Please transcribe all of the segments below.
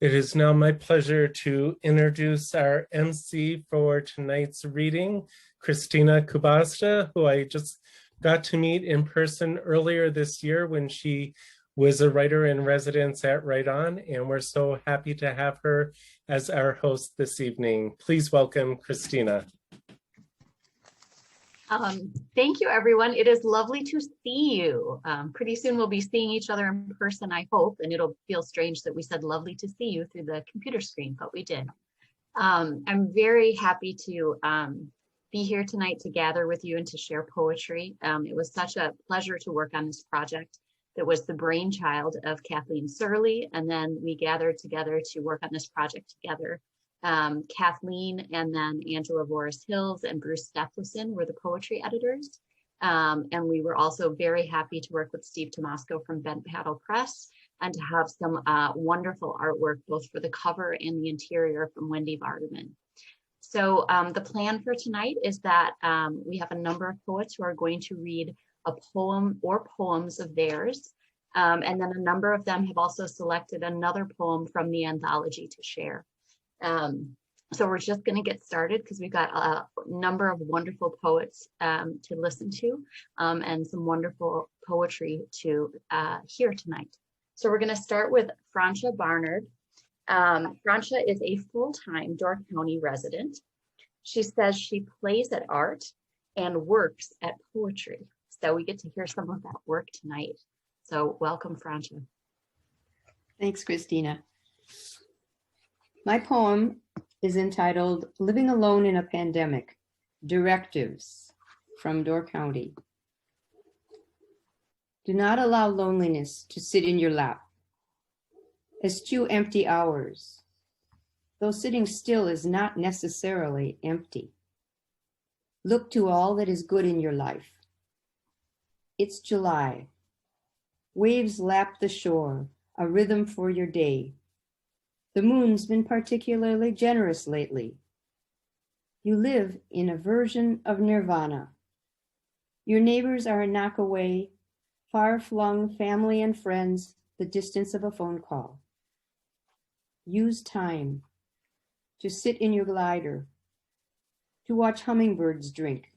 It is now my pleasure to introduce our MC for tonight's reading, Christina Kubasta, who I just got to meet in person earlier this year when she was a writer in residence at Right On, and we're so happy to have her as our host this evening. Please welcome Christina. Thank you, everyone. It is lovely to see you. Pretty soon we'll be seeing each other in person, I hope, and it'll feel strange that we said lovely to see you through the computer screen, but we did. I'm very happy to be here tonight to gather with you and to share poetry. It was such a pleasure to work on this project that was the brainchild of Kathleen Surley, and then we gathered together to work on this project together. Kathleen and then Angela Voris-Hills and Bruce Stefflesen were the poetry editors. And we were also very happy to work with Steve Tomasco from Bent Paddle Press and to have some wonderful artwork, both for the cover and the interior from Wendy Vardaman. So the plan for tonight is that we have a number of poets who are going to read a poem or poems of theirs. And then a number of them have also selected another poem from the anthology to share. So we're just going to get started because we've got a number of wonderful poets to listen to and some wonderful poetry to hear tonight. So we're going to start with Francia Barnard. Francia is a full-time Door County resident. She says she plays at art and works at poetry. So we get to hear some of that work tonight. So welcome, Francia. Thanks, Christina. My poem is entitled Living Alone in a Pandemic, Directives from Door County. Do not allow loneliness to sit in your lap. Eschew empty hours, though sitting still is not necessarily empty. Look to all that is good in your life. It's July. Waves lap the shore, a rhythm for your day. The moon's been particularly generous lately. You live in a version of nirvana. Your neighbors are a knock away, far-flung family and friends, the distance of a phone call. Use time to sit in your glider, to watch hummingbirds drink,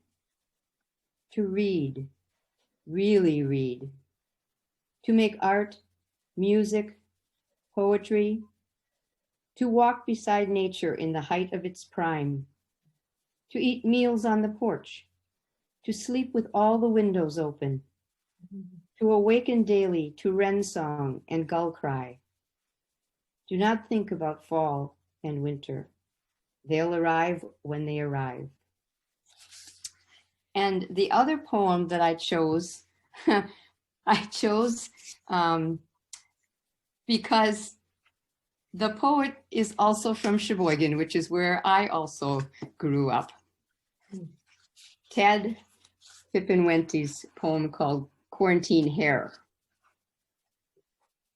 to read, really read, to make art, music, poetry, to walk beside nature in the height of its prime, to eat meals on the porch, to sleep with all the windows open, to awaken daily to wren song and gull cry. Do not think about fall and winter. They'll arrive when they arrive. And the other poem that I chose, because the poet is also from Sheboygan, which is where I also grew up. Ted Fippenwente's poem called Quarantine Hair.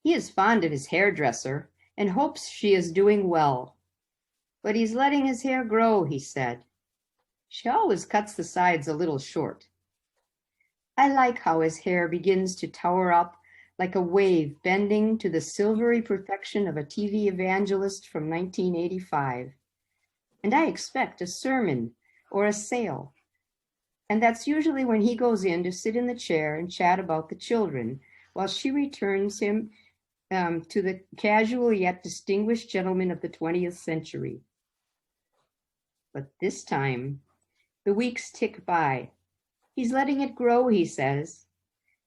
He is fond of his hairdresser and hopes she is doing well. But he's letting his hair grow, he said. She always cuts the sides a little short. I like how his hair begins to tower up like a wave bending to the silvery perfection of a TV evangelist from 1985. And I expect a sermon or a sale. And that's usually when he goes in to sit in the chair and chat about the children while she returns him to the casual yet distinguished gentleman of the 20th century. But this time, the weeks tick by. He's letting it grow, he says.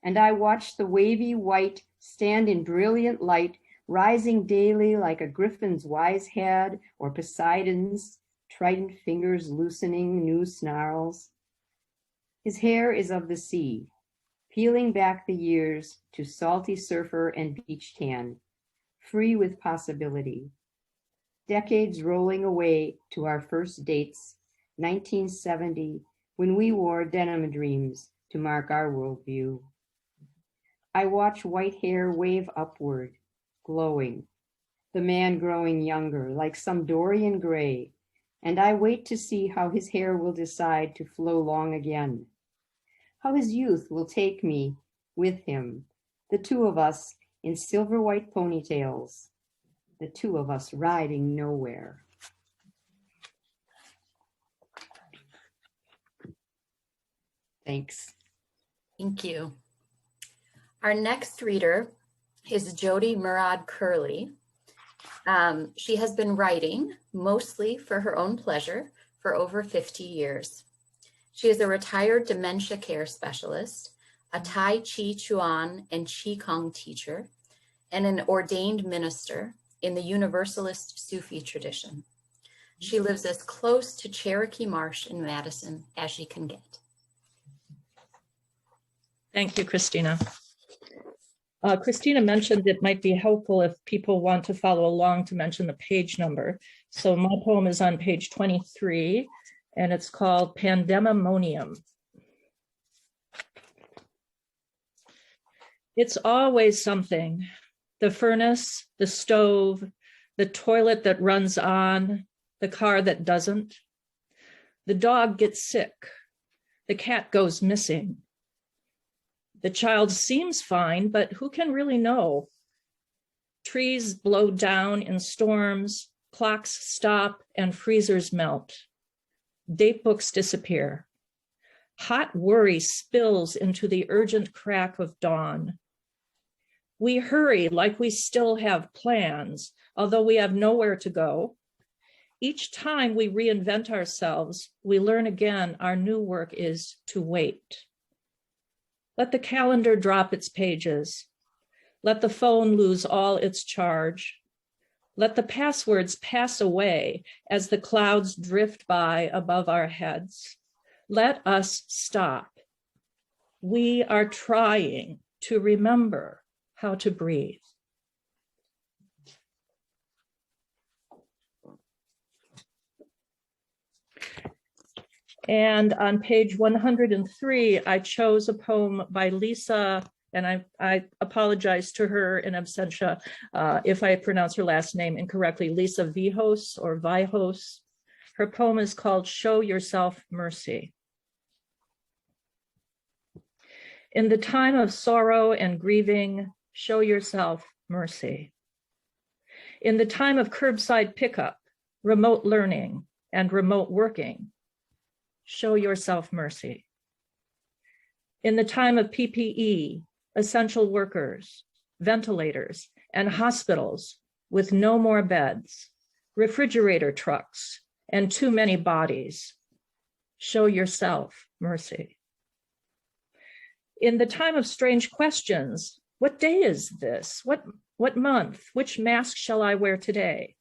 And I watch the wavy white stand in brilliant light, rising daily like a griffin's wise head or Poseidon's trident fingers loosening new snarls. His hair is of the sea, peeling back the years to salty surfer and beach tan, free with possibility. Decades rolling away to our first dates, 1970, when we wore denim dreams to mark our worldview. I watch white hair wave upward, glowing, the man growing younger like some Dorian Gray, and I wait to see how his hair will decide to flow long again, how his youth will take me with him, the two of us in silver white ponytails, the two of us riding nowhere. Thanks. Thank you. Our next reader is Jody Murad Curley. She has been writing mostly for her own pleasure for over 50 years. She is a retired dementia care specialist, a Tai Chi Chuan and Qi Kong teacher, and an ordained minister in the Universalist Sufi tradition. She lives as close to Cherokee Marsh in Madison as she can get. Thank you, Christina. Christina mentioned it might be helpful if people want to follow along to mention the page number. So my poem is on page 23, and it's called Pandemonium. It's always something. The furnace, the stove, the toilet that runs on, the car that doesn't. The dog gets sick. The cat goes missing. The child seems fine, but who can really know? Trees blow down in storms, clocks stop, and freezers melt. Date books disappear. Hot worry spills into the urgent crack of dawn. We hurry like we still have plans, although we have nowhere to go. Each time we reinvent ourselves, we learn again our new work is to wait. Let the calendar drop its pages. Let the phone lose all its charge. Let the passwords pass away as the clouds drift by above our heads. Let us stop. We are trying to remember how to breathe. And on page 103, I chose a poem by Lisa, and I apologize to her in absentia if I pronounce her last name incorrectly, Lisa Vihos or Vihos. Her poem is called Show Yourself Mercy. In the time of sorrow and grieving, show yourself mercy. In the time of curbside pickup, remote learning, and remote working, show yourself mercy. In the time of PPE, essential workers, ventilators, and hospitals with no more beds, refrigerator trucks, and too many bodies, show yourself mercy. In the time of strange questions, what day is this? What month? Which mask shall I wear today?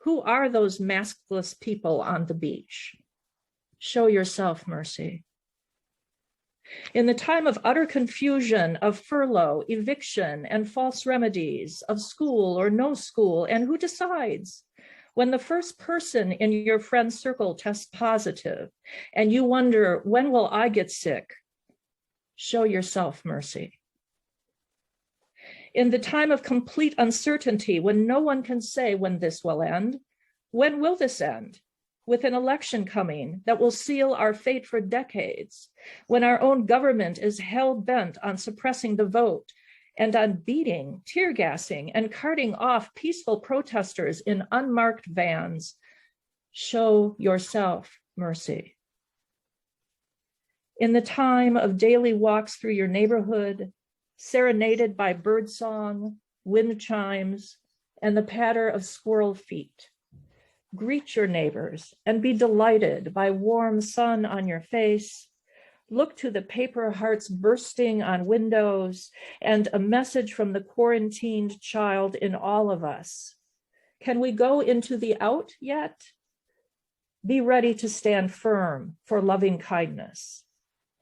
Who are those maskless people on the beach? Show yourself mercy. In the time of utter confusion, of furlough, eviction, and false remedies, of school or no school, and who decides? When the first person in your friend's circle tests positive, and you wonder, when will I get sick? Show yourself mercy. In the time of complete uncertainty, when no one can say when this will end, when will this end? With an election coming that will seal our fate for decades, when our own government is hell-bent on suppressing the vote and on beating, tear gassing, and carting off peaceful protesters in unmarked vans, show yourself mercy. In the time of daily walks through your neighborhood, serenaded by birdsong, wind chimes, and the patter of squirrel feet, greet your neighbors and be delighted by warm sun on your face. Look to the paper hearts bursting on windows and a message from the quarantined child in all of us. Can we go into the out yet? Be ready to stand firm for loving kindness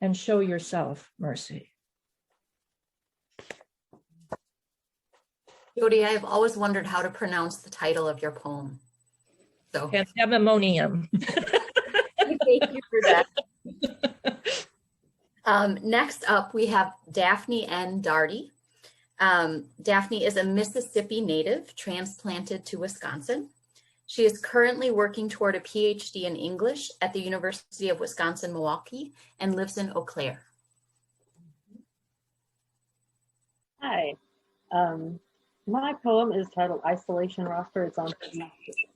and show yourself mercy. Jody, I've always wondered how to pronounce the title of your poem. So Pandemonium. thank you for that. Next up, we have Daphne N. Darty. Daphne is a Mississippi native transplanted to Wisconsin. She is currently working toward a PhD in English at the University of Wisconsin-Milwaukee and lives in Eau Claire. Hi. My poem is titled Isolation Roster. It's on page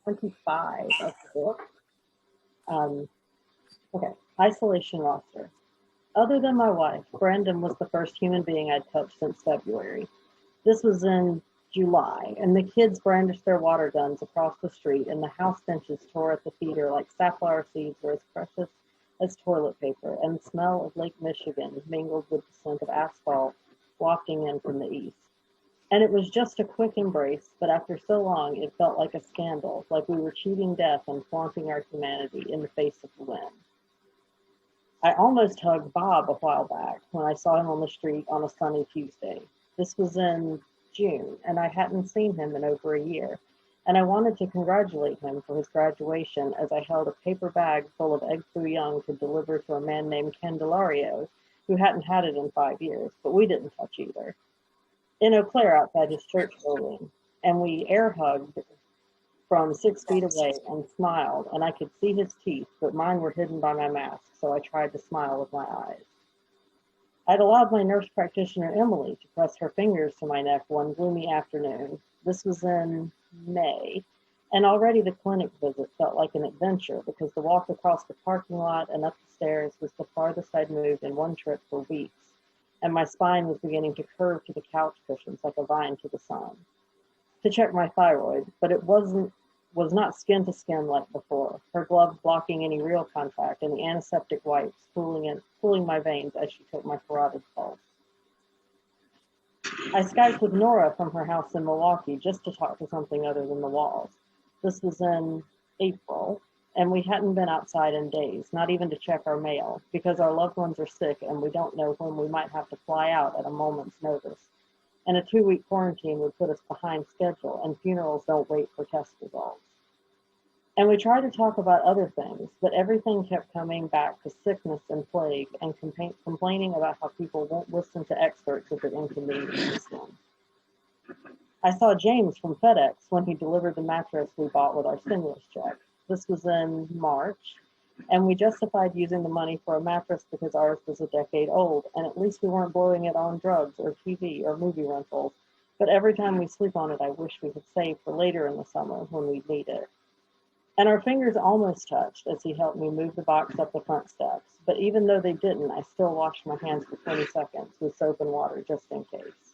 25 of the book. Okay, isolation roster. Other than my wife, Brandon was the first human being I'd touched since February. This was in July, and the kids brandished their water guns across the street, and the house benches tore at the feeder like safflower seeds were as precious as toilet paper, and the smell of Lake Michigan mingled with the scent of asphalt wafting in from the east. And it was just a quick embrace, but after so long, it felt like a scandal, like we were cheating death and flaunting our humanity in the face of the wind. I almost hugged Bob a while back when I saw him on the street on a sunny Tuesday. This was in June, and I hadn't seen him in over a year. And I wanted to congratulate him for his graduation as I held a paper bag full of egg foo young to deliver to a man named Candelario, who hadn't had it in 5 years, but we didn't touch either. In Eau Claire outside his church building, and we air hugged from 6 feet away and smiled, and I could see his teeth, but mine were hidden by my mask, so I tried to smile with my eyes. I'd allowed my nurse practitioner, Emily, to press her fingers to my neck one gloomy afternoon. This was in May, and already the clinic visit felt like an adventure because the walk across the parking lot and up the stairs was the farthest I'd moved in one trip for weeks, and my spine was beginning to curve to the couch cushions like a vine to the sun. To check my thyroid, but it was not skin to skin like before, her gloves blocking any real contact and the antiseptic wipes cooling my veins as she took my carotid pulse. I Skyped with Nora from her house in Milwaukee just to talk to something other than the walls. This was in April, and we hadn't been outside in days, not even to check our mail, because our loved ones are sick and we don't know when we might have to fly out at a moment's notice. And a 2-week quarantine would put us behind schedule, and funerals don't wait for test results. And we tried to talk about other things, but everything kept coming back to sickness and plague and complaining about how people won't listen to experts if it inconveniences them. I saw James from FedEx when he delivered the mattress we bought with our stimulus check. This was in March, and we justified using the money for a mattress because ours was a decade old, and at least we weren't blowing it on drugs or TV or movie rentals. But every time we sleep on it, I wish we had saved for later in the summer when we'd need it. And our fingers almost touched as he helped me move the box up the front steps. But even though they didn't, I still washed my hands for 20 seconds with soap and water just in case.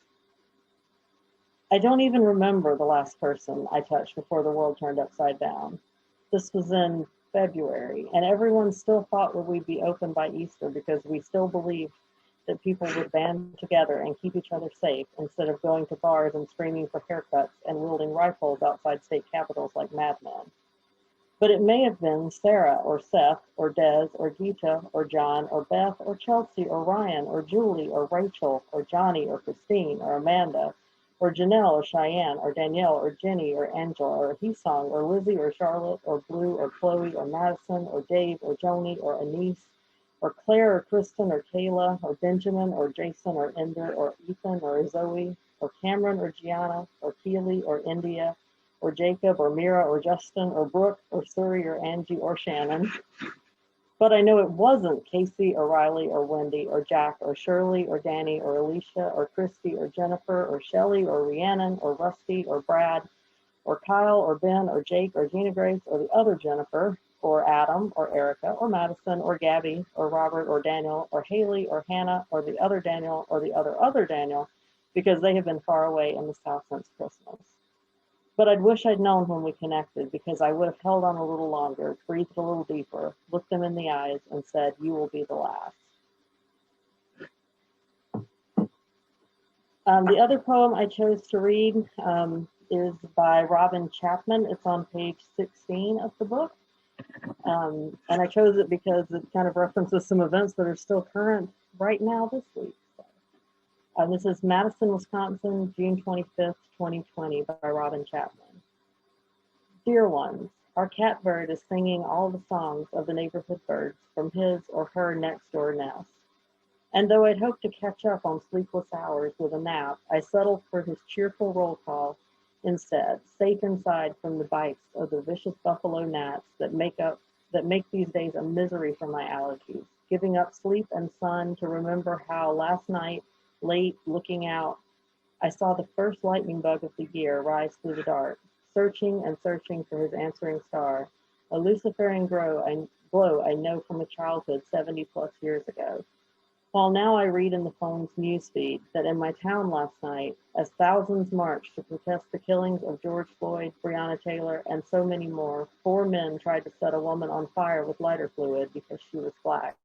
I don't even remember the last person I touched before the world turned upside down. This was in February, and everyone still thought that we'd be open by Easter because we still believed that people would band together and keep each other safe instead of going to bars and screaming for haircuts and wielding rifles outside state capitals like madmen. But it may have been Sarah or Seth or Des or Gita or John or Beth or Chelsea or Ryan or Julie or Rachel or Johnny or Christine or Amanda or Janelle or Cheyenne or Danielle or Jenny or Angela or Heesong or Lizzie or Charlotte or Blue or Chloe or Madison or Dave or Joni or Anise or Claire or Kristen or Kayla or Benjamin or Jason or Ender or Ethan or Zoe or Cameron or Gianna or Keely or India or Jacob or Mira or Justin or Brooke or Suri or Angie or Shannon. But I know it wasn't Casey or Riley or Wendy or Jack or Shirley or Danny or Alicia or Christy or Jennifer or Shelly or Rhiannon or Rusty or Brad or Kyle or Ben or Jake or Gina Grace or the other Jennifer or Adam or Erica or Madison or Gabby or Robert or Daniel or Haley or Hannah or the other Daniel or the other Daniel because they have been far away in the South since Christmas. But I'd wish I'd known when we connected because I would have held on a little longer, breathed a little deeper, looked them in the eyes and said, "You will be the last." The other poem I chose to read is by Robin Chapman. It's on page 16 of the book. And I chose it because it kind of references some events that are still current right now this week. This is Madison, Wisconsin, June 25th, 2020 by Robin Chapman. Dear ones, our catbird is singing all the songs of the neighborhood birds from his or her next door nest. And though I'd hoped to catch up on sleepless hours with a nap, I settled for his cheerful roll call instead, safe inside from the bites of the vicious buffalo gnats that make these days a misery for my allergies, giving up sleep and sun to remember how last night, late looking out I saw the first lightning bug of the year rise through the dark, searching and searching for his answering star, a Luciferian glow I know from a childhood 70 plus years ago. While now I read in the phone's newsfeed that in my town last night, as thousands marched to protest the killings of George Floyd, Breonna Taylor, and so many more, 4 men tried to set a woman on fire with lighter fluid because she was Black,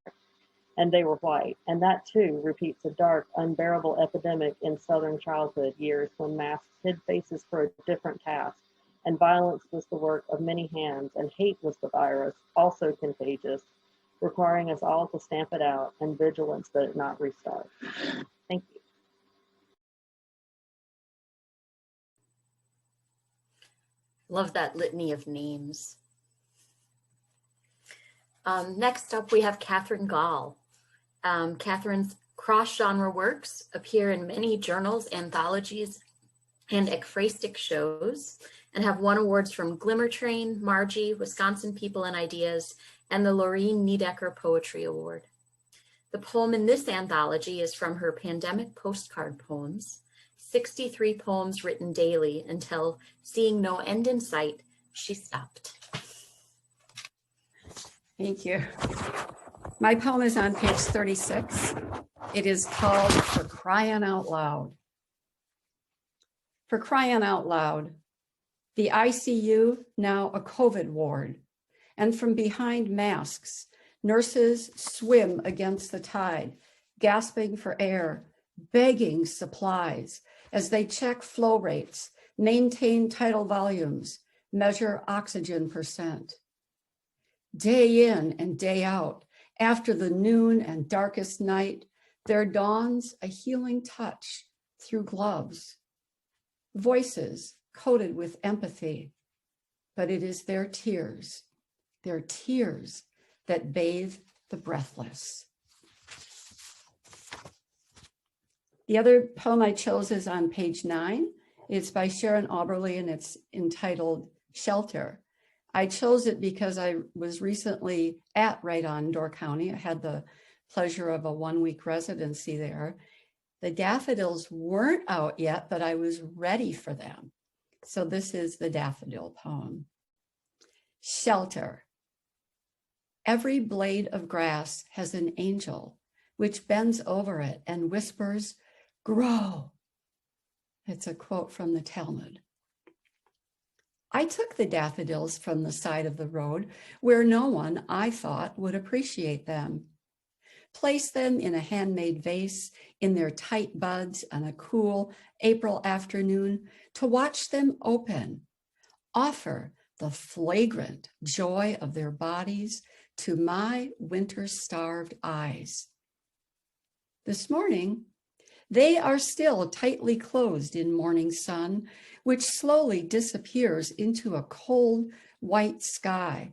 and they were white. And that too repeats a dark, unbearable epidemic in Southern childhood years when masks hid faces for a different task, and violence was the work of many hands, and hate was the virus, also contagious, requiring us all to stamp it out and vigilance that it not restart. Thank you. Love that litany of names. Next up, we have Catherine Gall. Catherine's cross-genre works appear in many journals, anthologies, and ekphrastic shows, and have won awards from Glimmer Train, Margie, Wisconsin People and Ideas, and the Laureen Niedecker Poetry Award. The poem in this anthology is from her pandemic postcard poems, 63 poems written daily until, seeing no end in sight, she stopped. Thank you. My poem is on page 36. It is called For Crying Out Loud. For crying out loud, the ICU now a COVID ward, and from behind masks, nurses swim against the tide, gasping for air, begging supplies as they check flow rates, maintain tidal volumes, measure oxygen percent. Day in and day out, after the noon and darkest night, there dawns a healing touch through gloves. Voices coated with empathy, but it is their tears that bathe the breathless. The other poem I chose is on page 9. It's by Sharon Auberly and it's entitled Shelter. I chose it because I was recently at Right On Door County. I had the pleasure of a 1-week residency there. The daffodils weren't out yet, but I was ready for them. So this is the daffodil poem. Shelter. Every blade of grass has an angel which bends over it and whispers, grow. It's a quote from the Talmud. I took the daffodils from the side of the road where no one, I thought, would appreciate them. Place them in a handmade vase in their tight buds on a cool April afternoon to watch them open. Offer the flagrant joy of their bodies to my winter-starved eyes. This morning, they are still tightly closed in morning sun, which slowly disappears into a cold white sky,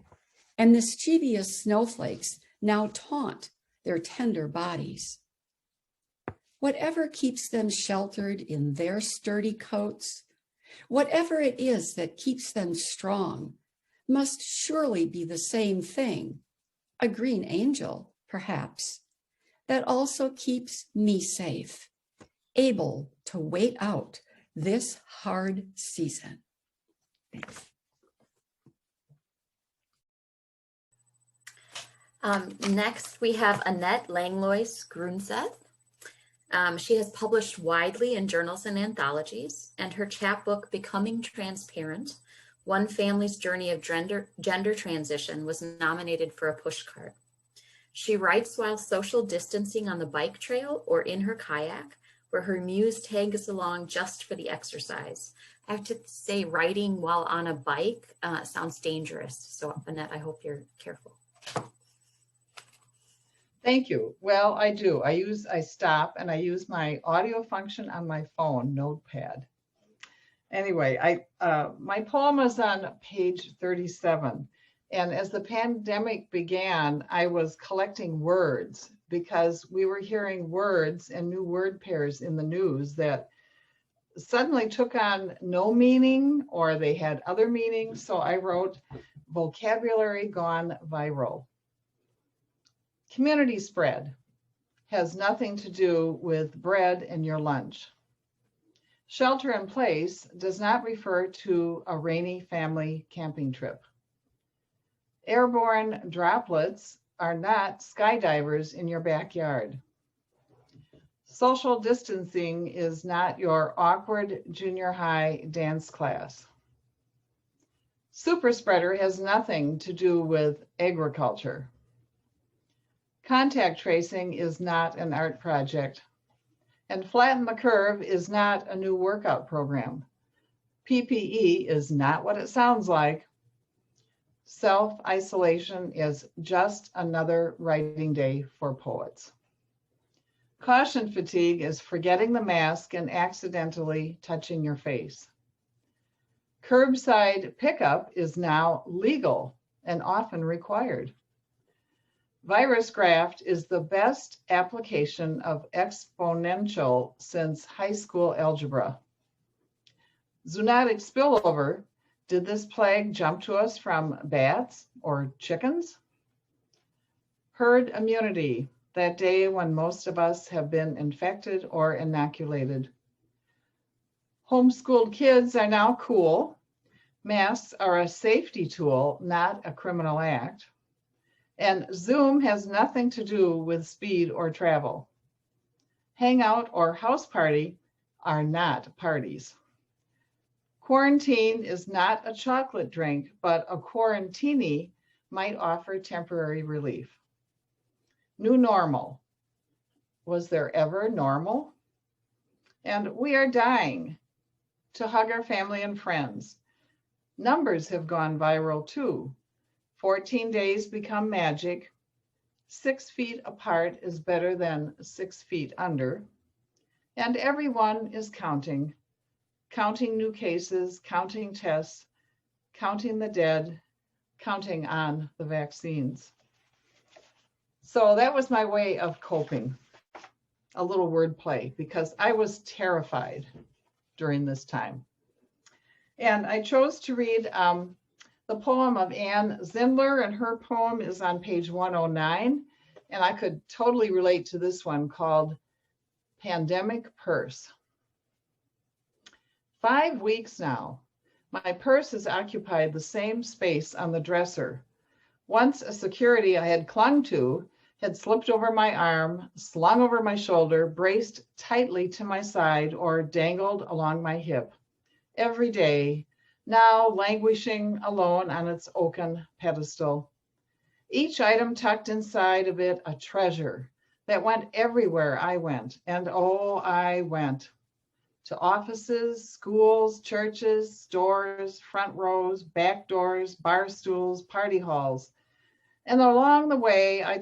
and mischievous snowflakes now taunt their tender bodies. Whatever keeps them sheltered in their sturdy coats, whatever it is that keeps them strong, must surely be the same thing, a green angel, perhaps, that also keeps me safe, able to wait out this hard season. Thanks. Next, we have Annette Langlois Grunseth. She has published widely in journals and anthologies, and her chapbook, Becoming Transparent, One Family's Journey of Gender Transition, was nominated for a pushcart. She writes while social distancing on the bike trail or in her kayak, where her muse tags along just for the exercise. I have to say, writing while on a bike sounds dangerous. So Annette, I hope you're careful. Thank you. Well, I do. I stop and I use my audio function on my phone, Notepad. Anyway, my poem is on page 37. And as the pandemic began, I was collecting words because we were hearing words and new word pairs in the news that suddenly took on no meaning or they had other meanings. So I wrote vocabulary gone viral. Community spread has nothing to do with bread in your lunch. Shelter in place does not refer to a rainy family camping trip. Airborne droplets are not skydivers in your backyard. Social distancing is not your awkward junior high dance class. Super spreader has nothing to do with agriculture. Contact tracing is not an art project. And Flatten the Curve is not a new workout program. PPE is not what it sounds like. Self-isolation is just another writing day for poets. Caution fatigue is forgetting the mask and accidentally touching your face. Curbside pickup is now legal and often required. VirusGraft is the best application of exponential since high school algebra. Zoonotic spillover, did this plague jump to us from bats or chickens? Herd immunity, that day when most of us have been infected or inoculated. Homeschooled kids are now cool. Masks are a safety tool, not a criminal act. And Zoom has nothing to do with speed or travel. Hangout or house party are not parties. Quarantine is not a chocolate drink, but a quarantini might offer temporary relief. New normal. Was there ever normal? And we are dying to hug our family and friends. Numbers have gone viral too. 14 days become magic. 6 feet apart is better than 6 feet under. And everyone is counting new cases, counting tests, counting the dead, counting on the vaccines. So that was my way of coping, a little wordplay, because I was terrified during this time. And I chose to read the poem of Anne Zindler, and her poem is on page 109. And I could totally relate to this one called Pandemic Purse. 5 weeks now, my purse has occupied the same space on the dresser. Once a security I had clung to had slipped over my arm, slung over my shoulder, braced tightly to my side, or dangled along my hip. Every day, now languishing alone on its oaken pedestal. Each item tucked inside of it a treasure that went everywhere I went, and oh, I went. To offices, schools, churches, stores, front rows, back doors, bar stools, party halls. And along the way, I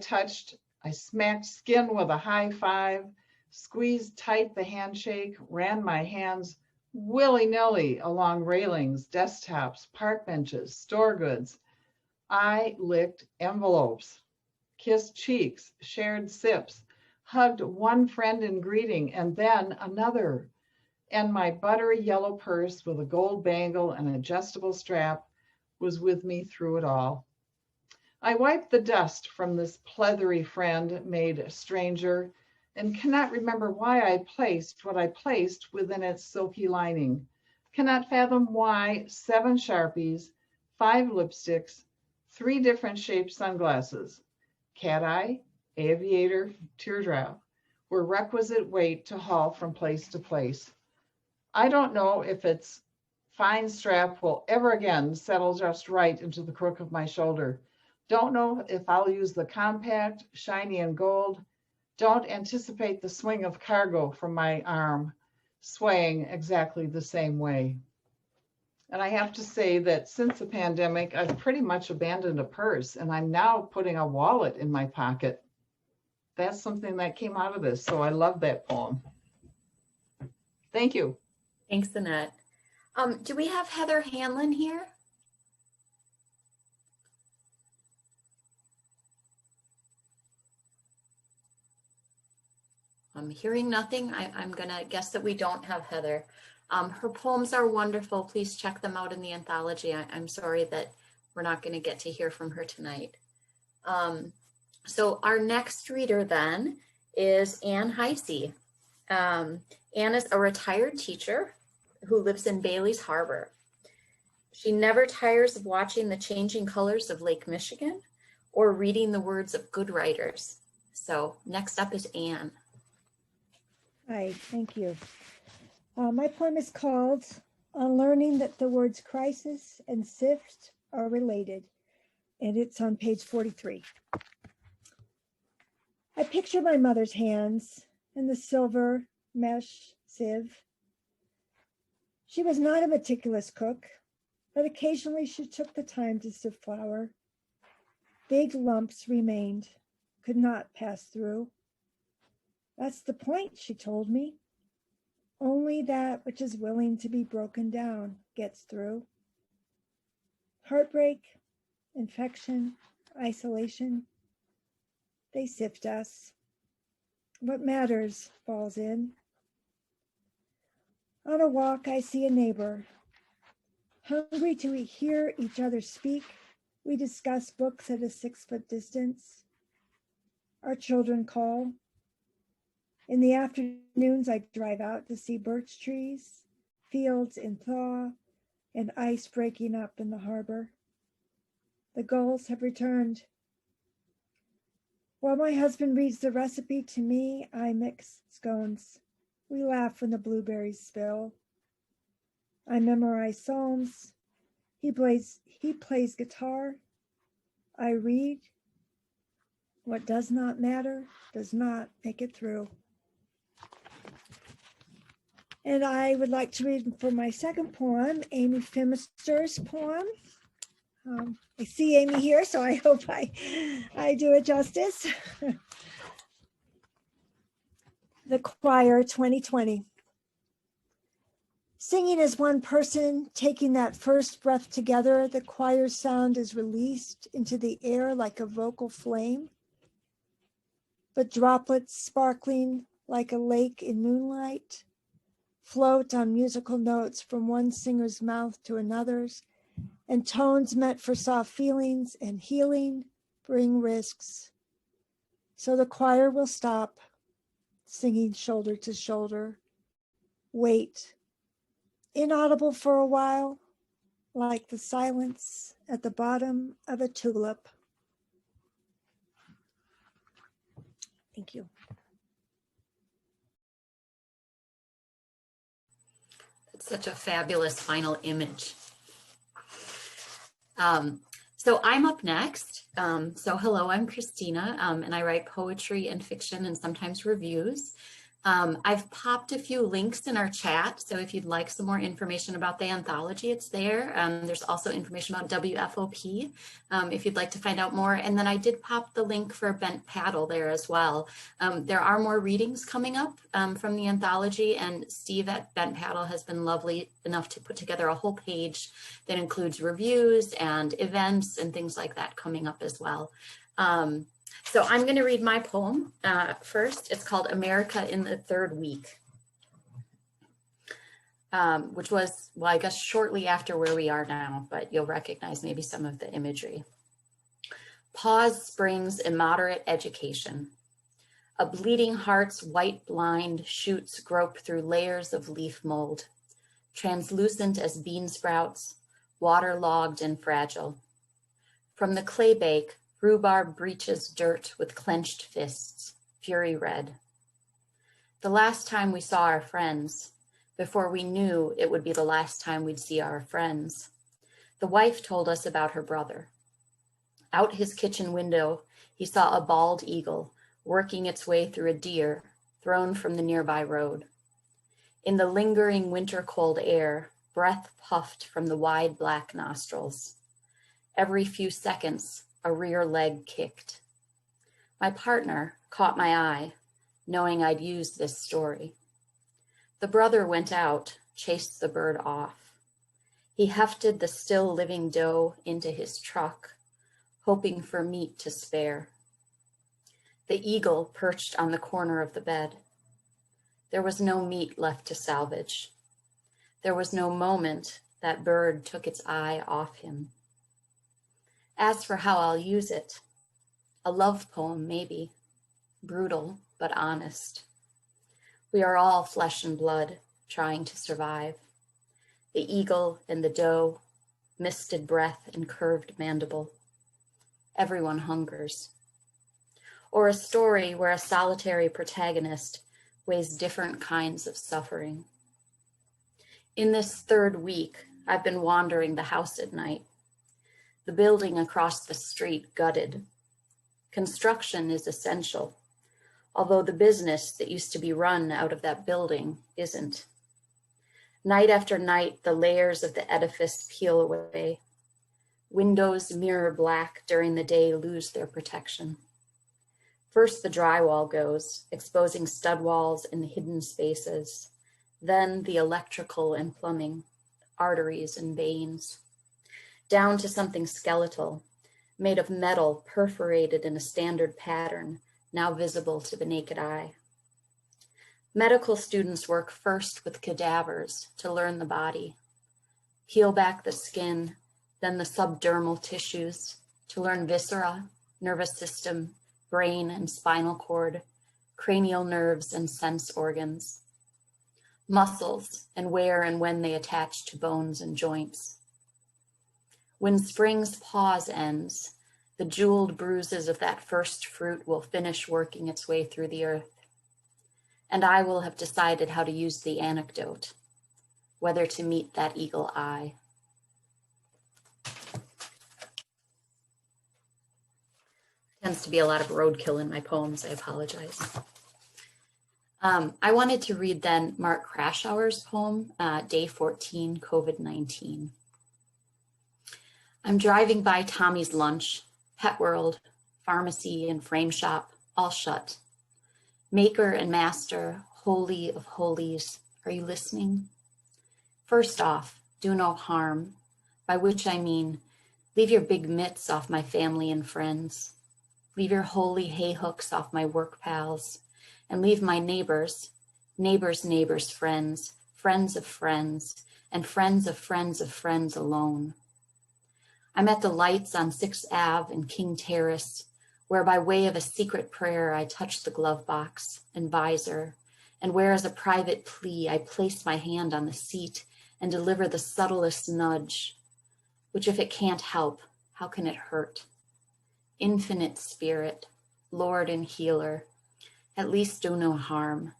smacked skin with a high five, squeezed tight the handshake, ran my hands willy-nilly along railings, desktops, park benches, store goods. I licked envelopes, kissed cheeks, shared sips, hugged one friend in greeting, and then another. And my buttery yellow purse with a gold bangle and adjustable strap was with me through it all. I wiped the dust from this pleathery friend made stranger and cannot remember why I placed what I placed within its silky lining. Cannot fathom why 7 Sharpies, 5 lipsticks, 3 different shaped sunglasses, cat eye, aviator, teardrop, were requisite weight to haul from place to place. I don't know if its fine strap will ever again settle just right into the crook of my shoulder. Don't know if I'll use the compact, shiny and gold. Don't anticipate the swing of cargo from my arm, swaying exactly the same way. And I have to say that since the pandemic, I've pretty much abandoned a purse, and I'm now putting a wallet in my pocket. That's something that came out of this, so I love that poem. Thank you. Thanks, Annette. Do we have Heather Hanlon here? I'm hearing nothing. I'm gonna guess that we don't have Heather. Her poems are wonderful. Please check them out in the anthology. I'm sorry that we're not gonna get to hear from her tonight. So our next reader then is Anne Heisey. Anne is a retired teacher who lives in Bailey's Harbor. She never tires of watching the changing colors of Lake Michigan or reading the words of good writers. So next up is Anne. Hi, thank you. My poem is called On Learning That the Words Crisis and Sift Are Related, and it's on page 43. I picture my mother's hands and the silver mesh sieve. She was not a meticulous cook, but occasionally she took the time to sift flour. Big lumps remained, could not pass through. That's the point, she told me. Only that which is willing to be broken down gets through. Heartbreak, infection, isolation, they sift us. What matters falls in. On a walk, I see a neighbor. Hungry to hear each other speak, we discuss books at a 6-foot distance. Our children call. In the afternoons, I drive out to see birch trees, fields in thaw, and ice breaking up in the harbor. The gulls have returned. While my husband reads the recipe to me, I mix scones. We laugh when the blueberries spill. I memorize psalms. He plays guitar. I read. What does not matter does not make it through. And I would like to read for my second poem, Amy Phimister's poem. I see Amy here, so I hope I do it justice. The Choir 2020. Singing as one person, taking that first breath together, the choir's sound is released into the air like a vocal flame. But droplets sparkling like a lake in moonlight float on musical notes from one singer's mouth to another's, and tones meant for soft feelings and healing bring risks. So the choir will stop, singing shoulder to shoulder, wait, inaudible for a while, like the silence at the bottom of a tulip. Thank you. It's such a fabulous final image. So I'm up next. So hello, I'm Christina, and I write poetry and fiction and sometimes reviews. I've popped a few links in our chat, so if you'd like some more information about the anthology, it's there. There's also information about WFOP if you'd like to find out more. And then I did pop the link for Bent Paddle there as well. There are more readings coming up from the anthology, and Steve at Bent Paddle has been lovely enough to put together a whole page that includes reviews and events and things like that coming up as well. So I'm going to read my poem first. It's called America in the Third Week, which was, well, I guess shortly after where we are now, but you'll recognize maybe some of the imagery. Pause springs immoderate education. A bleeding heart's white blind shoots grope through layers of leaf mold, translucent as bean sprouts, waterlogged and fragile. From the clay bake, rhubarb breaches dirt with clenched fists, fury red. The last time we saw our friends, before we knew it would be the last time we'd see our friends, the wife told us about her brother. Out his kitchen window, he saw a bald eagle working its way through a deer thrown from the nearby road. In the lingering winter cold air, breath puffed from the wide black nostrils. Every few seconds, a rear leg kicked. My partner caught my eye, knowing I'd used this story. The brother went out, chased the bird off. He hefted the still living doe into his truck, hoping for meat to spare. The eagle perched on the corner of the bed. There was no meat left to salvage. There was no moment that bird took its eye off him. As for how I'll use it, a love poem maybe, brutal but honest. We are all flesh and blood trying to survive. the eagle and the doe, misted breath and curved mandible. Everyone hungers. Or a story where a solitary protagonist weighs different kinds of suffering. In this third week, I've been wandering the house at night. The building across the street gutted. Construction is essential, although the business that used to be run out of that building isn't. Night after night, the layers of the edifice peel away. Windows mirror black during the day lose their protection. First, the drywall goes, exposing stud walls and hidden spaces. Then the electrical and plumbing, arteries and veins. Down to something skeletal, made of metal perforated in a standard pattern, now visible to the naked eye. Medical students work first with cadavers to learn the body, peel back the skin, then the subdermal tissues to learn viscera, nervous system, brain and spinal cord, cranial nerves and sense organs, muscles and where and when they attach to bones and joints. When spring's pause ends, the jeweled bruises of that first fruit will finish working its way through the earth. And I will have decided how to use the anecdote, whether to meet that eagle eye. Tends to be a lot of roadkill in my poems, I apologize. I wanted to read then Mark Krashauer's poem, Day 14, COVID-19. I'm driving by Tommy's Lunch, Pet World, pharmacy and frame shop, all shut. Maker and master, holy of holies, are you listening? First off, do no harm, by which I mean, leave your big mitts off my family and friends. Leave your holy hay hooks off my work pals, and leave my neighbors, neighbors' friends, friends of friends, and friends of friends of friends alone. I'm at the lights on 6th Ave and King Terrace, where by way of a secret prayer I touch the glove box and visor, and where as a private plea I place my hand on the seat and deliver the subtlest nudge, which if it can't help, how can it hurt? Infinite Spirit, Lord and Healer, at least do no harm,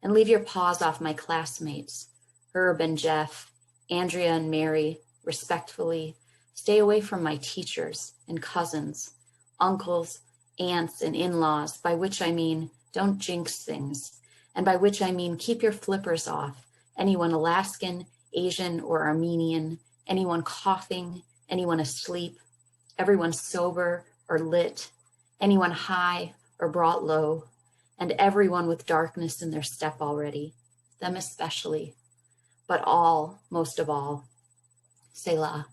and leave your paws off my classmates, Herb and Jeff, Andrea and Mary, respectfully. Stay away from my teachers and cousins, uncles, aunts, and in-laws, by which I mean don't jinx things, and by which I mean keep your flippers off, anyone Alaskan, Asian, or Armenian, anyone coughing, anyone asleep, everyone sober or lit, anyone high or brought low, and everyone with darkness in their step already, them especially, but all, most of all, Selah.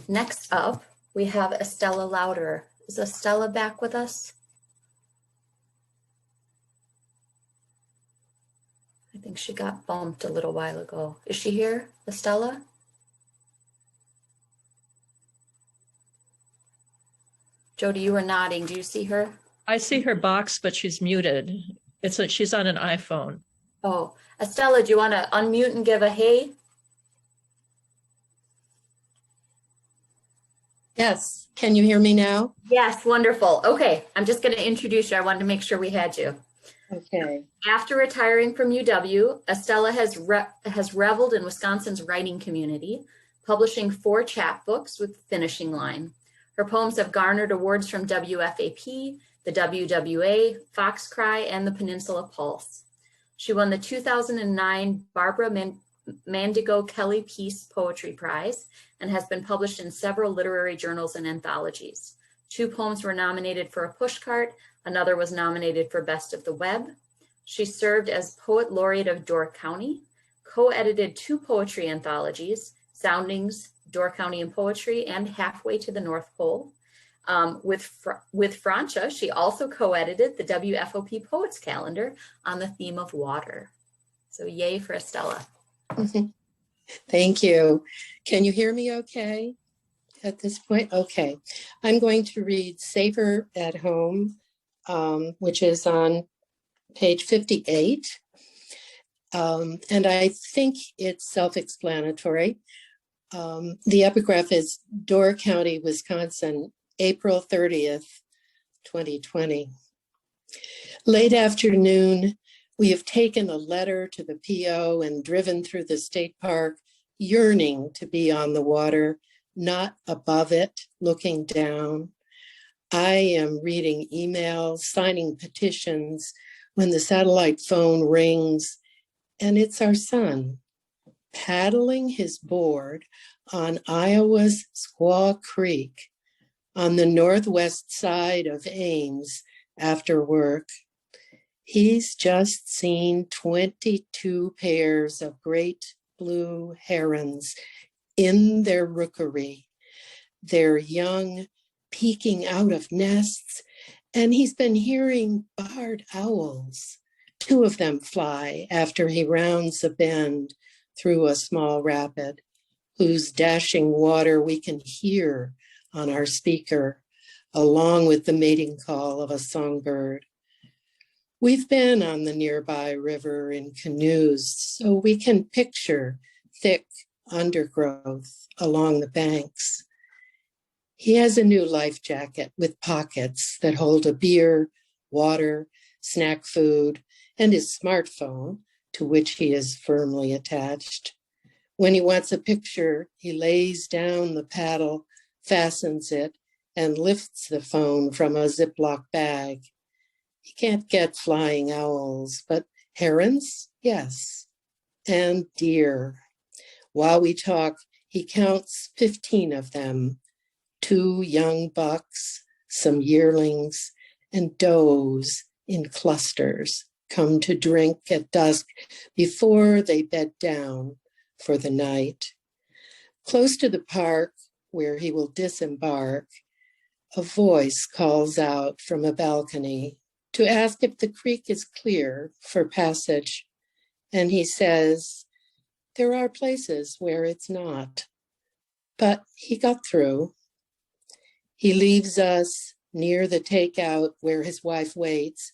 Next up, we have Estella Lauder. Is Estella back with us? I think she got bumped a little while ago. Is she here, Estella? Jody, you were nodding. Do you see her? I see her box, but she's muted. She's on an iPhone. Oh, Estella, do you want to unmute and give a hey? Yes. Can you hear me now? Yes, wonderful. Okay, I'm just going to introduce you. I wanted to make sure we had you. Okay. After retiring from UW, Estella has reveled in Wisconsin's writing community, publishing 4 chapbooks with Finishing Line. Her poems have garnered awards from WFAP, the WWA, Foxcry, and the Peninsula Pulse. She won the 2009 Barbara Mandigo Kelly Peace Poetry Prize and has been published in several literary journals and anthologies. 2 poems were nominated for a pushcart, another was nominated for Best of the Web. She served as Poet Laureate of Door County, co-edited 2 poetry anthologies, Soundings, Door County and Poetry, and Halfway to the North Pole. With Francia, she also co-edited the WFOP Poets Calendar on the theme of water. So yay for Estella. Thank you. Can you hear me okay at this point? Okay. I'm going to read Safer at Home, which is on page 58. And I think it's self-explanatory. The epigraph is Door County, Wisconsin, April 30th, 2020. Late afternoon, we have taken a letter to the PO and driven through the state park, yearning to be on the water, not above it, looking down. I am reading emails, signing petitions when the satellite phone rings, and it's our son paddling his board on Iowa's Squaw Creek on the northwest side of Ames after work. He's just seen 22 pairs of great blue herons in their rookery, their young peeking out of nests, and he's been hearing barred owls. 2 of them fly after he rounds a bend through a small rapid, whose dashing water we can hear on our speaker, along with the mating call of a songbird. We've been on the nearby river in canoes, so we can picture thick undergrowth along the banks. He has a new life jacket with pockets that hold a beer, water, snack food, and his smartphone, to which he is firmly attached. When he wants a picture, he lays down the paddle, fastens it, and lifts the phone from a Ziploc bag. He can't get flying owls, but herons, yes, and deer. While we talk, he counts 15 of them, 2 young bucks, some yearlings, and does in clusters come to drink at dusk before they bed down for the night. Close to the park where he will disembark, a voice calls out from a balcony to ask if the creek is clear for passage. And he says, there are places where it's not, but he got through. He leaves us near the takeout where his wife waits,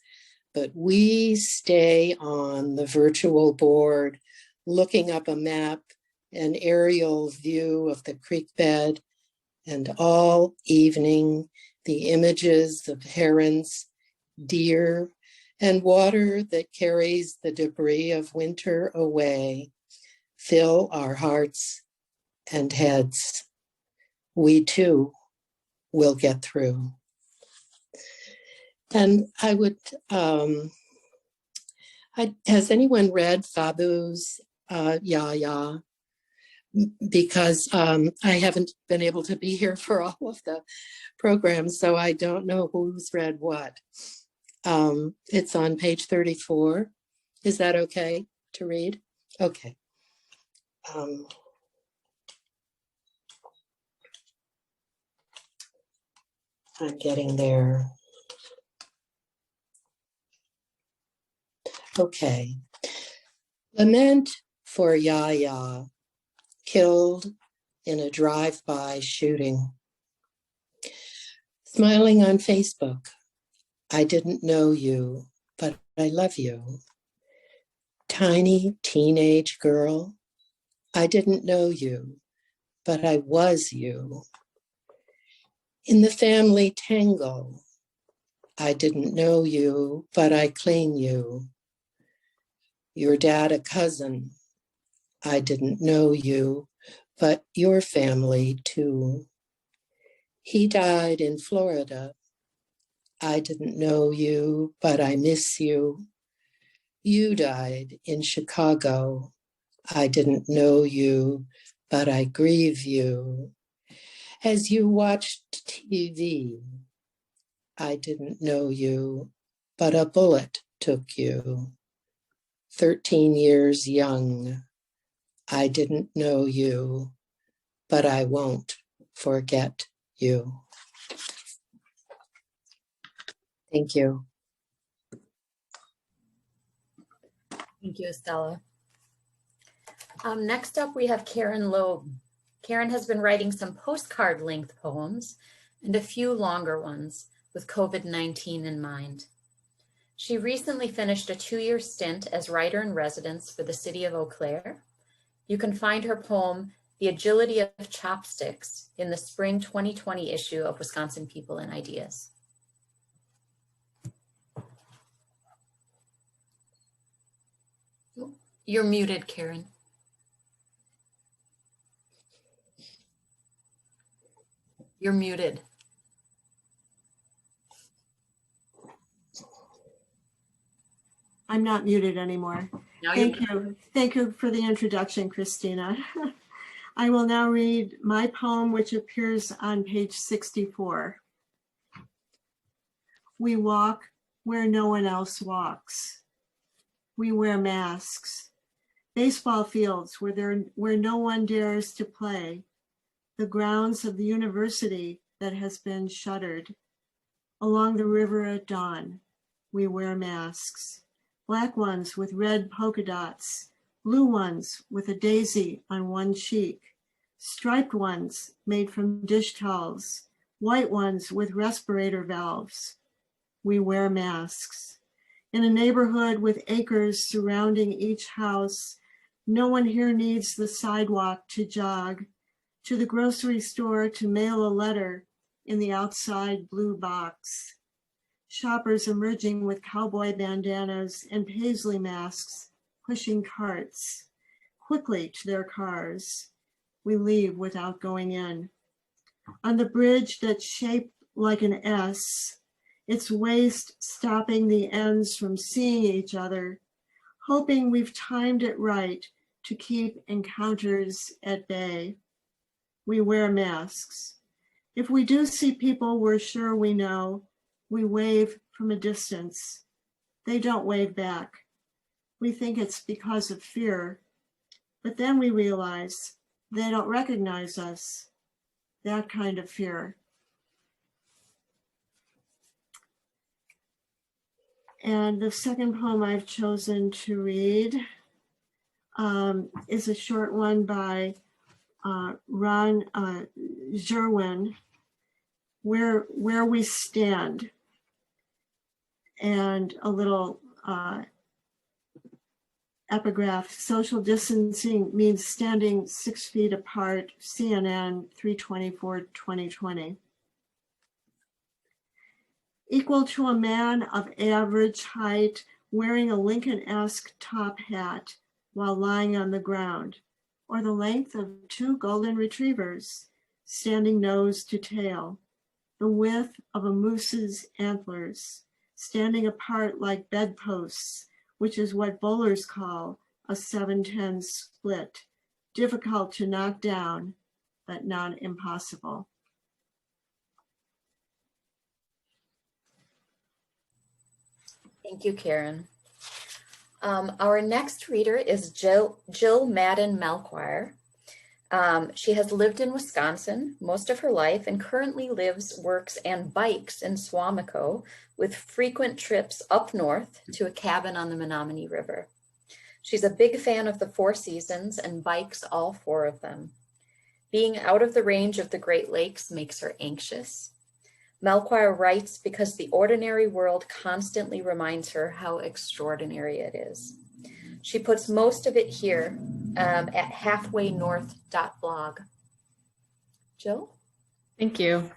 but we stay on the virtual board, looking up a map, an aerial view of the creek bed, and all evening, the images of herons, deer, and water that carries the debris of winter away fill our hearts and heads. We too will get through. And I would, has anyone read Fabu's Ya Ya? Because I haven't been able to be here for all of the programs, so I don't know who's read what. It's on page 34. Is that okay to read? Okay. I'm getting there. Okay. Lament for Yaya, killed in a drive-by shooting. Smiling on Facebook. I didn't know you, but I love you. Tiny teenage girl. I didn't know you, but I was you. In the family tangle. I didn't know you, but I claim you. Your dad a cousin. I didn't know you, but your family too. He died in Florida. I didn't know you, but I miss you. You died in Chicago. I didn't know you, but I grieve you. As you watched TV, I didn't know you, but a bullet took you. 13 years young. I didn't know you, but I won't forget you. Thank you. Thank you, Estella. Next up, we have Karen Loeb. Karen has been writing some postcard length poems and a few longer ones with COVID-19 in mind. She recently finished a 2-year stint as writer-in-residence for the city of Eau Claire. You can find her poem, The Agility of Chopsticks, in the spring 2020 issue of Wisconsin People and Ideas. You're muted, Karen. You're muted. I'm not muted anymore. Now Thank you. Thank you for the introduction, Christina. I will now read my poem, which appears on page 64. We walk where no one else walks. We wear masks. Baseball fields where no one dares to play. The grounds of the university that has been shuttered. Along the river at dawn, we wear masks. Black ones with red polka dots, blue ones with a daisy on one cheek, striped ones made from dish towels, white ones with respirator valves. We wear masks. In a neighborhood with acres surrounding each house, no one here needs the sidewalk to jog, to the grocery store to mail a letter in the outside blue box. Shoppers emerging with cowboy bandanas and paisley masks, pushing carts quickly to their cars. We leave without going in. On the bridge that's shaped like an S, its waist stopping the ends from seeing each other, hoping we've timed it right to keep encounters at bay. We wear masks. If we do see people we're sure we know, we wave from a distance. They don't wave back. We think it's because of fear, but then we realize they don't recognize us. That kind of fear. And the second poem I've chosen to read is a short one by Ron Jerwin, Where We Stand, and a little epigraph. Social distancing means standing 6 feet apart, CNN 3/24/2020. Equal to a man of average height, wearing a Lincoln-esque top hat while lying on the ground, or the length of 2 golden retrievers, standing nose to tail, the width of a moose's antlers, standing apart like bedposts, which is what bowlers call a 7-10 split, difficult to knock down, but not impossible. Thank you, Karen. Our next reader is Jill Madden Malquire. She has lived in Wisconsin most of her life and currently lives, works, and bikes in Suamico with frequent trips up north to a cabin on the Menominee River. She's a big fan of the 4 seasons and bikes all 4 of them. Being out of the range of the Great Lakes makes her anxious. Malquire writes because the ordinary world constantly reminds her how extraordinary it is. She puts most of it here at halfwaynorth.blog. Jill? Thank you.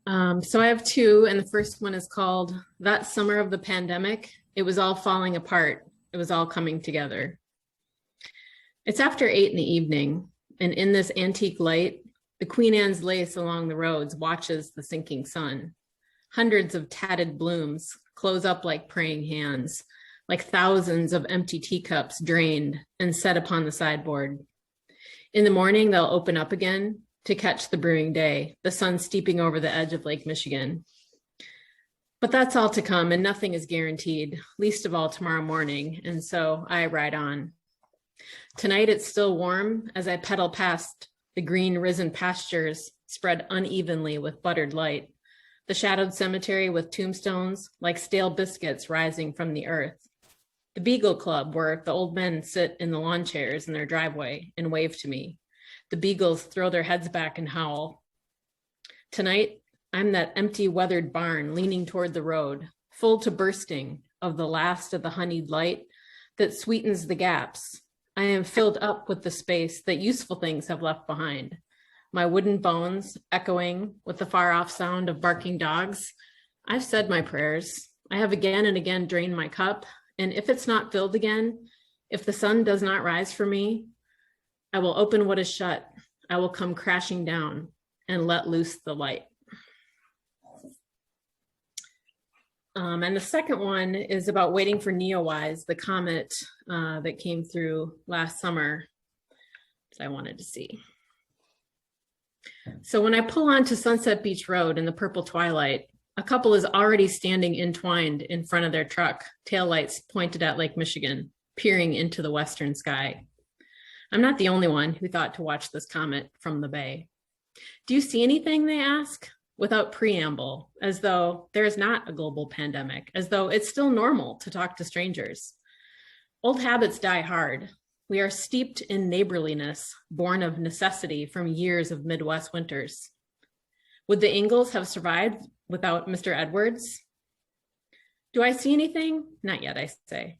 So I have 2, and the first one is called That Summer of the Pandemic. It was all falling apart. It was all coming together. It's after 8 in the evening, and in this antique light, the Queen Anne's lace along the roads watches the sinking sun. Hundreds of tatted blooms close up like praying hands, like thousands of empty teacups drained and set upon the sideboard. In the morning, they'll open up again to catch the brewing day, the sun steeping over the edge of Lake Michigan. But that's all to come, and nothing is guaranteed, least of all tomorrow morning, and so I ride on. Tonight it's still warm as I pedal past the green risen pastures spread unevenly with buttered light, the shadowed cemetery with tombstones like stale biscuits rising from the earth, the Beagle Club where the old men sit in the lawn chairs in their driveway and wave to me. The beagles throw their heads back and howl. Tonight, I'm that empty weathered barn leaning toward the road, full to bursting of the last of the honeyed light that sweetens the gaps. I am filled up with the space that useful things have left behind. My wooden bones echoing with the far off sound of barking dogs. I've said my prayers. I have again and again drained my cup. And if it's not filled again, if the sun does not rise for me, I will open what is shut. I will come crashing down and let loose the light. And the second one is about waiting for Neowise, the comet that came through last summer that I wanted to see. So when I pull onto Sunset Beach Road in the purple twilight, a couple is already standing entwined in front of their truck, taillights pointed at Lake Michigan, peering into the western sky. I'm not the only one who thought to watch this comet from the bay. Do you see anything, they ask, without preamble, as though there is not a global pandemic, as though it's still normal to talk to strangers. Old habits die hard. We are steeped in neighborliness, born of necessity from years of Midwest winters. Would the Ingalls have survived without Mr. Edwards? Do I see anything? Not yet, I say.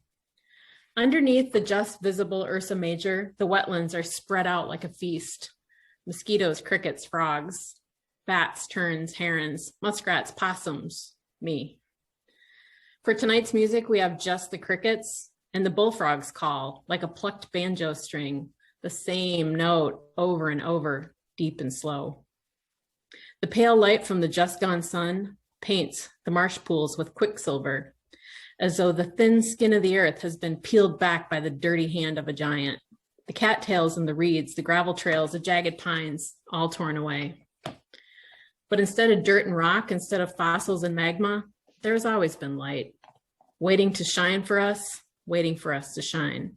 Underneath the just visible Ursa Major, the wetlands are spread out like a feast. Mosquitoes, crickets, frogs, bats, terns, herons, muskrats, possums, me. For tonight's music, we have just the crickets and the bullfrogs call like a plucked banjo string, the same note over and over, deep and slow. The pale light from the just gone sun paints the marsh pools with quicksilver, as though the thin skin of the earth has been peeled back by the dirty hand of a giant. The cattails and the reeds, the gravel trails, the jagged pines, all torn away. But instead of dirt and rock, instead of fossils and magma, there has always been light, waiting to shine for us, waiting for us to shine.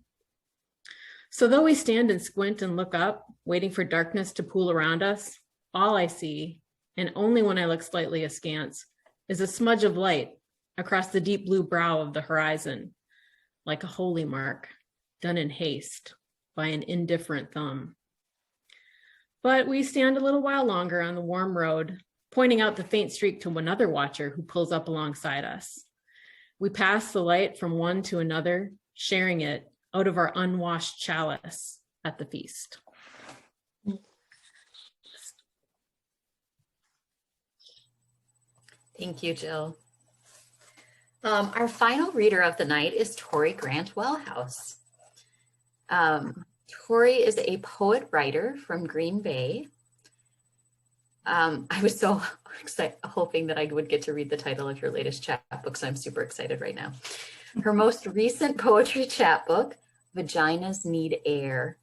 So though we stand and squint and look up, waiting for darkness to pool around us, all I see, and only when I look slightly askance, is a smudge of light across the deep blue brow of the horizon, like a holy mark done in haste by an indifferent thumb. But we stand a little while longer on the warm road, pointing out the faint streak to another watcher who pulls up alongside us. We pass the light from one to another, sharing it out of our unwashed chalice at the feast. Thank you, Jill. Our final reader of the night is Tori Grant Wellhouse. Tori is a poet writer from Green Bay. I was so hoping that I would get to read the title of your latest chapbook, so I'm super excited right now. Her most recent poetry chapbook, Vaginas Need Air,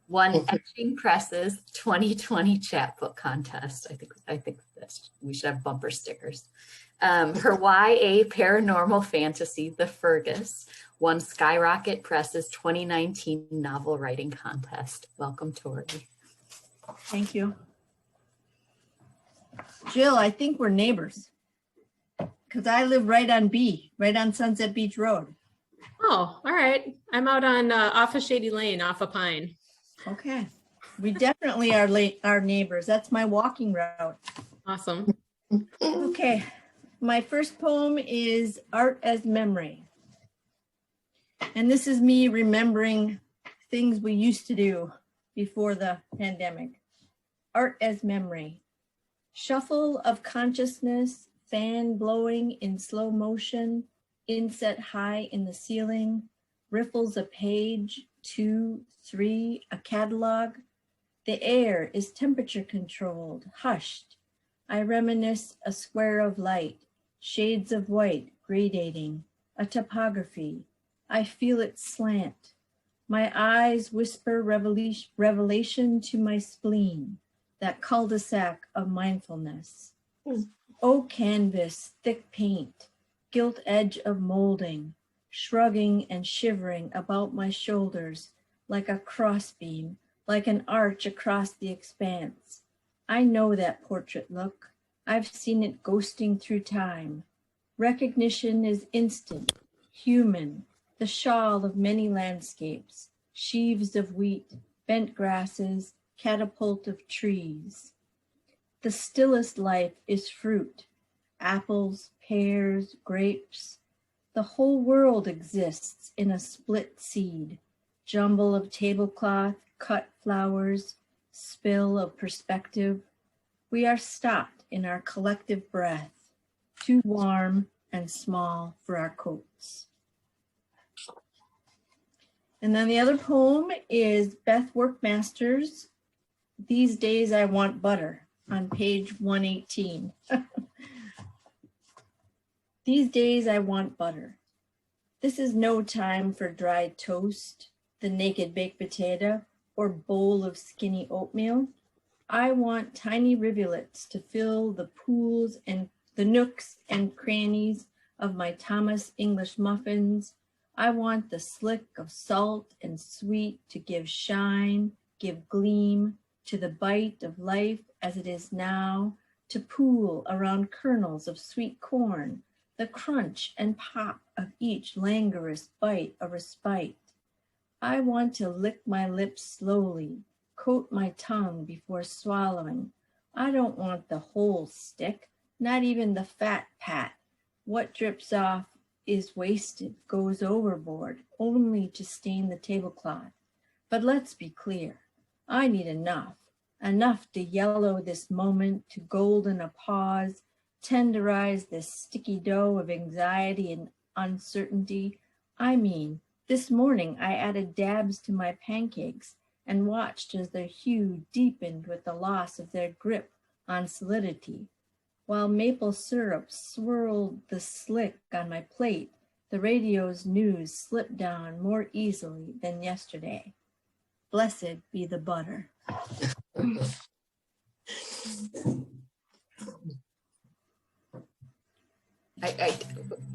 won Etching Press's 2020 chapbook contest. I think we should have bumper stickers. Her YA paranormal fantasy, The Fergus, won Skyrocket Press's 2019 novel writing contest. Welcome, Tori. Thank you. Jill, I think we're neighbors because I live right on Sunset Beach Road. Oh, all right. I'm out on off of Shady Lane, off of Pine. Okay. We definitely are neighbors. That's my walking route. Awesome. Okay. My first poem is Art as Memory. And this is me remembering things we used to do before the pandemic. Art as Memory. Shuffle of consciousness, fan blowing in slow motion, inset high in the ceiling, riffles a page, 2, 3, a catalog. The air is temperature controlled, hushed. I reminisce a square of light, shades of white gradating, a topography. I feel it slant. My eyes whisper revelation to my spleen, that cul-de-sac of mindfulness. Oh, canvas, thick paint, gilt edge of molding, shrugging and shivering about my shoulders like a crossbeam, like an arch across the expanse. I know that portrait look. I've seen it ghosting through time. Recognition is instant, human, the shawl of many landscapes, sheaves of wheat, bent grasses, catapult of trees. The stillest life is fruit, apples, pears, grapes. The whole world exists in a split seed, jumble of tablecloth, cut flowers, spill of perspective. We are stopped in our collective breath, too warm and small for our coats. And then the other poem is Beth Workmaster's These Days I Want Butter on page 118. These days I want butter. This is no time for dried toast, the naked baked potato, or bowl of skinny oatmeal. I want tiny rivulets to fill the pools and the nooks and crannies of my Thomas English muffins. I want the slick of salt and sweet to give shine, give gleam to the bite of life as it is now, to pool around kernels of sweet corn, the crunch and pop of each languorous bite a respite. I want to lick my lips slowly, coat my tongue before swallowing. I don't want the whole stick, not even the fat pat. What drips off is wasted, goes overboard, only to stain the tablecloth. But let's be clear, I need enough to yellow this moment, to golden a pause, tenderize this sticky dough of anxiety and uncertainty. I mean, this morning I added dabs to my pancakes and watched as their hue deepened with the loss of their grip on solidity. While maple syrup swirled the slick on my plate, the radio's news slipped down more easily than yesterday. Blessed be the butter.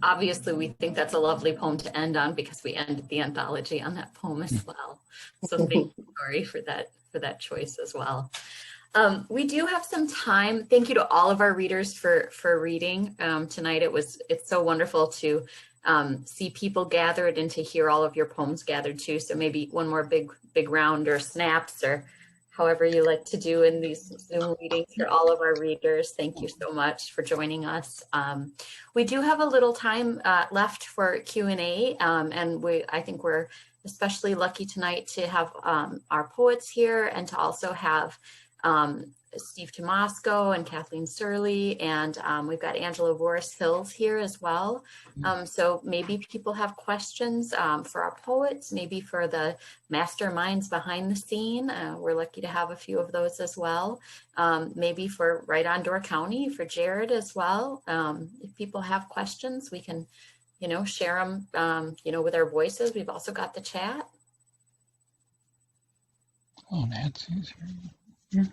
Obviously, we think that's a lovely poem to end on because we ended the anthology on that poem as well. So thank you, Lori, for that choice as well. We do have some time. Thank you to all of our readers for reading tonight. It's so wonderful to see people gathered and to hear all of your poems gathered too. So maybe one more big round or snaps or however you like to do in these Zoom readings for all of our readers. Thank you so much for joining us. We do have a little time left for Q&A, and I think we're especially lucky tonight to have our poets here and to also have Steve Tomasco and Kathleen Surley, and we've got Angela Voris-Hills here as well. So maybe people have questions for our poets, maybe for the masterminds behind the scene. We're lucky to have a few of those as well. Maybe for Right on Door County, for Jared as well. If people have questions, we can, share them, with our voices. We've also got the chat. Oh, Nancy's here.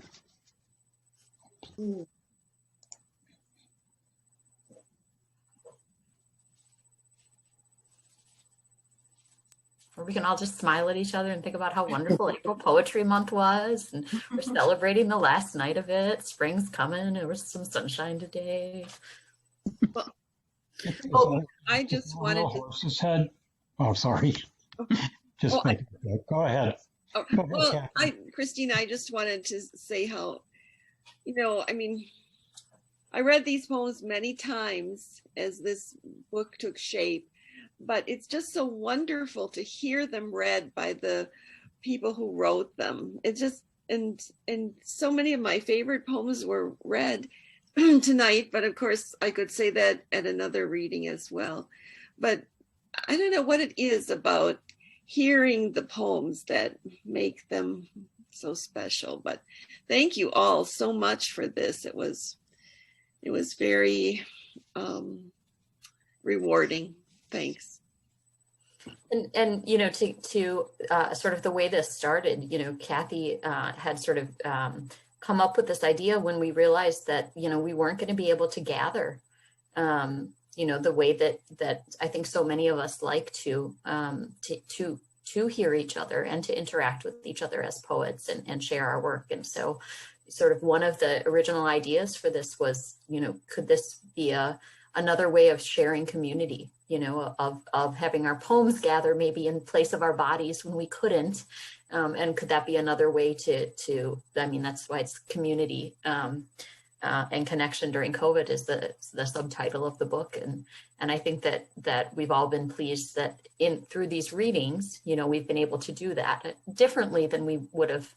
Or we can all just smile at each other and think about how wonderful April Poetry Month was. And we're celebrating the last night of it. Spring's coming. There was some sunshine today. Well, I just wanted to. Horse's head. Oh, sorry. Just make it. Go ahead. Oh, well, Christina, I just wanted to say how, I read these poems many times as this book took shape, but it's just so wonderful to hear them read by the people who wrote them. It just, and so many of my favorite poems were read tonight, but of course I could say that at another reading as well. But I don't know what it is about hearing the poems that make them so special, but thank you all so much for this. It was very rewarding. Thanks. And to sort of the way this started, Kathy had sort of come up with this idea when we realized that, we weren't going to be able to gather, the way that I think so many of us like to hear each other and to interact with each other as poets and share our work. And so sort of one of the original ideas for this was, could this be another way of sharing community, of having our poems gather maybe in place of our bodies when we couldn't. And could that be another way to that's why it's community. and connection during COVID is the subtitle of the book. And I think that we've all been pleased that through these readings, you know, we've been able to do that differently than we would have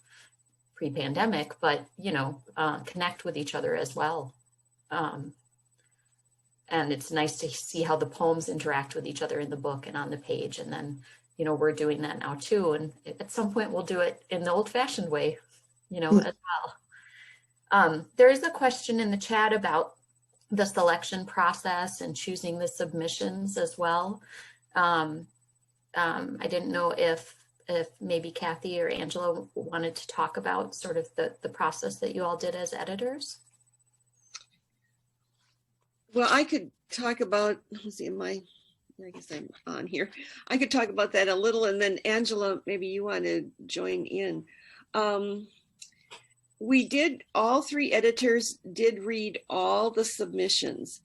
pre-pandemic, but, you know, connect with each other as well. And it's nice to see how the poems interact with each other in the book and on the page. And then, you know, we're doing that now too. And at some point we'll do it in the old fashioned way, you know, as well. There is a question in the chat about the selection process and choosing the submissions as well. I didn't know if maybe Kathy or Angela wanted to talk about sort of the process that you all did as editors. Well, I could talk about, let's see, I guess I'm on here. I could talk about that a little, and then Angela, maybe you want to join in. All three editors did read all the submissions.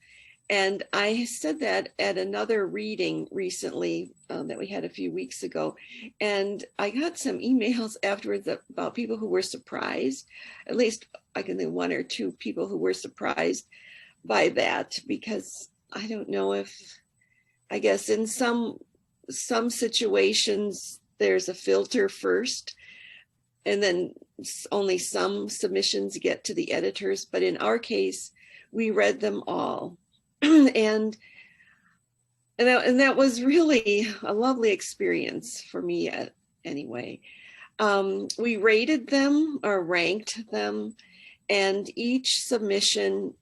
And I said that at another reading recently that we had a few weeks ago. And I got some emails afterwards about people who were surprised, at least I can think one or two people who were surprised by that, because I don't know if, I guess in some situations there's a filter first, and then only some submissions get to the editors. But in our case, we read them all. and that was really a lovely experience for me anyway. We rated them or ranked them, and each submission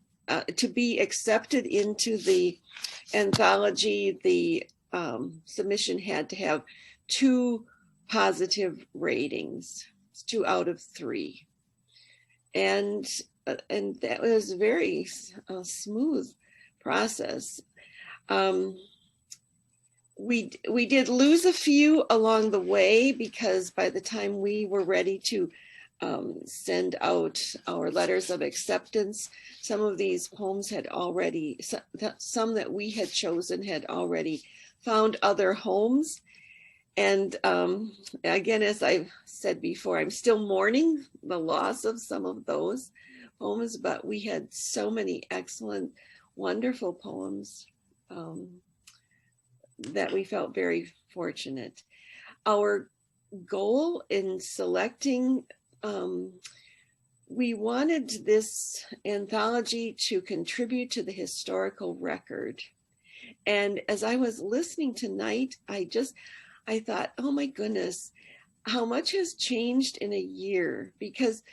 to be accepted into the anthology, the submission had to have 2 positive ratings, 2 out of 3. And that was a very smooth process. We did lose a few along the way, because by the time we were ready to send out our letters of acceptance, some of these poems had already, some that we had chosen had already found other homes. And again, as I've said before, I'm still mourning the loss of some of those poems, but we had so many excellent, wonderful poems that we felt very fortunate. Our goal in selecting, we wanted this anthology to contribute to the historical record. And as I was listening tonight, I thought, oh my goodness, how much has changed in a year? Because,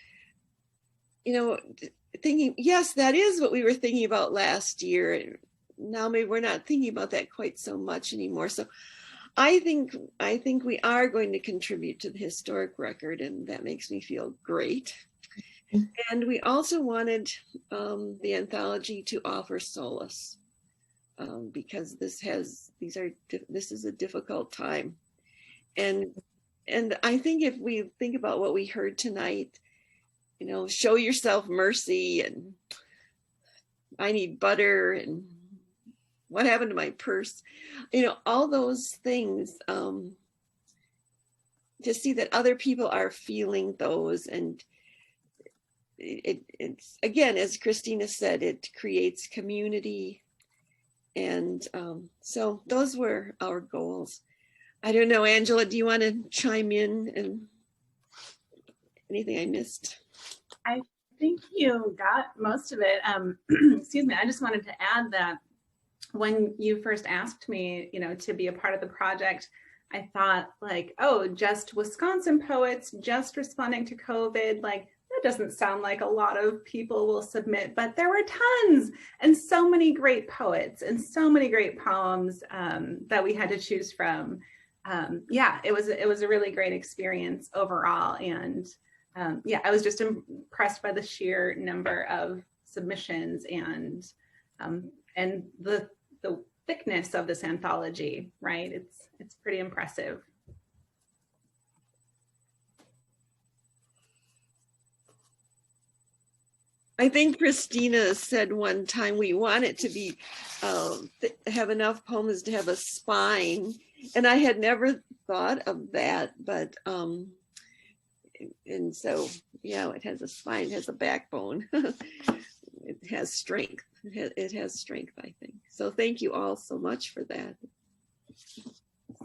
you know, thinking, yes, that is what we were thinking about last year. Now maybe we're not thinking about that quite so much anymore. So I think we are going to contribute to the historic record, and that makes me feel great. And we also wanted the anthology to offer solace, because this is a difficult time. And I think if we think about what we heard tonight, you know, show yourself mercy, and I need butter, and what happened to my purse, you know, all those things, to see that other people are feeling those. And it's again, as Christina said, it creates community. And so those were our goals. I don't know, Angela, do you want to chime in and anything I missed? I think you got most of it. Excuse me, I just wanted to add that when you first asked me, you know, to be a part of the project, I thought like, oh, just Wisconsin poets, just responding to COVID, like that doesn't sound like a lot of people will submit, but there were tons, and so many great poets and so many great poems that we had to choose from. Yeah, it was a really great experience overall. And yeah, I was just impressed by the sheer number of submissions and the thickness of this anthology, right? It's pretty impressive. I think Christina said one time we want it to be have enough poems to have a spine, and I had never thought of that, but and so yeah, it has a spine, it has a backbone. it has strength. It has strength, I think. So thank you all so much for that.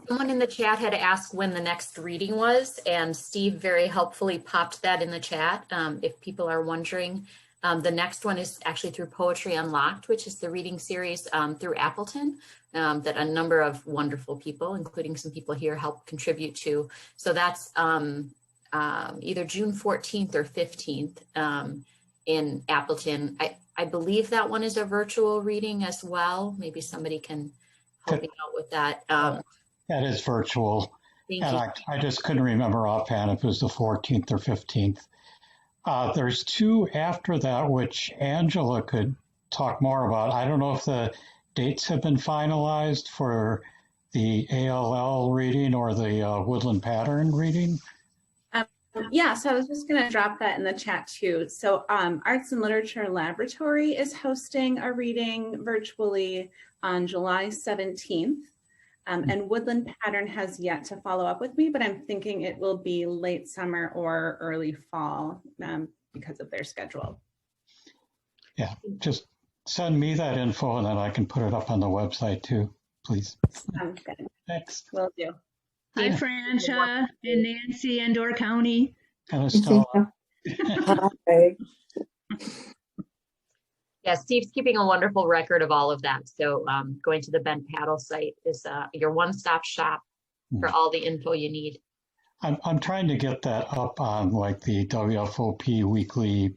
Someone in the chat had asked when the next reading was, and Steve very helpfully popped that in the chat. If people are wondering, the next one is actually through Poetry Unlocked, which is the reading series through Appleton that a number of wonderful people, including some people here, help contribute to. So that's either June 14th or 15th in Appleton. I believe that one is a virtual reading as well. Maybe somebody can help me out with that. That is virtual. Thank And you. I just couldn't remember offhand if it was the 14th or 15th. There's two after that, which Angela could talk more about. I don't know if the dates have been finalized for the ALL reading or the Woodland Pattern reading. Yeah, so I was just going to drop that in the chat too. So Arts and Literature Laboratory is hosting a reading virtually on July 17th. And Woodland Pattern has yet to follow up with me, but I'm thinking it will be late summer or early fall because of their schedule. Yeah, just send me that info and then I can put it up on the website too, please. Sounds good. Thanks. Will do. Hi, Francia and Nancy and Door County. And Estella. Hi. Yeah, Steve's keeping a wonderful record of all of that. So going to the Bent Paddle site is your one-stop shop for all the info you need. I'm trying to get that up on like the WFOP weekly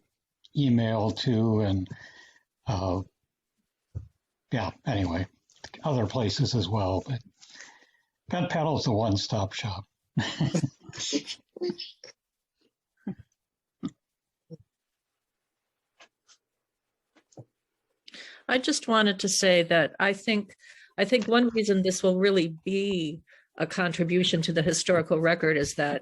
email too. And yeah, anyway, other places as well. But Bent Paddle is the one-stop shop. I just wanted to say that I think one reason this will really be a contribution to the historical record is that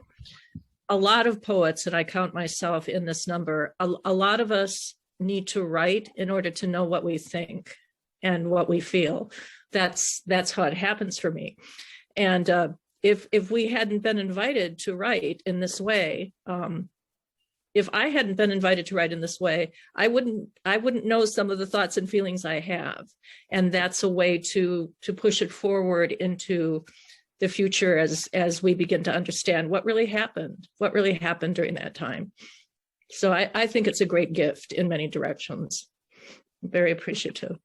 a lot of poets, and I count myself in this number, a lot of us need to write in order to know what we think and what we feel. That's how it happens for me. And if we hadn't been invited to write in this way, if I hadn't been invited to write in this way, I wouldn't know some of the thoughts and feelings I have. And that's a way to push it forward into the future as we begin to understand what really happened during that time. So I think it's a great gift in many directions. I'm very appreciative.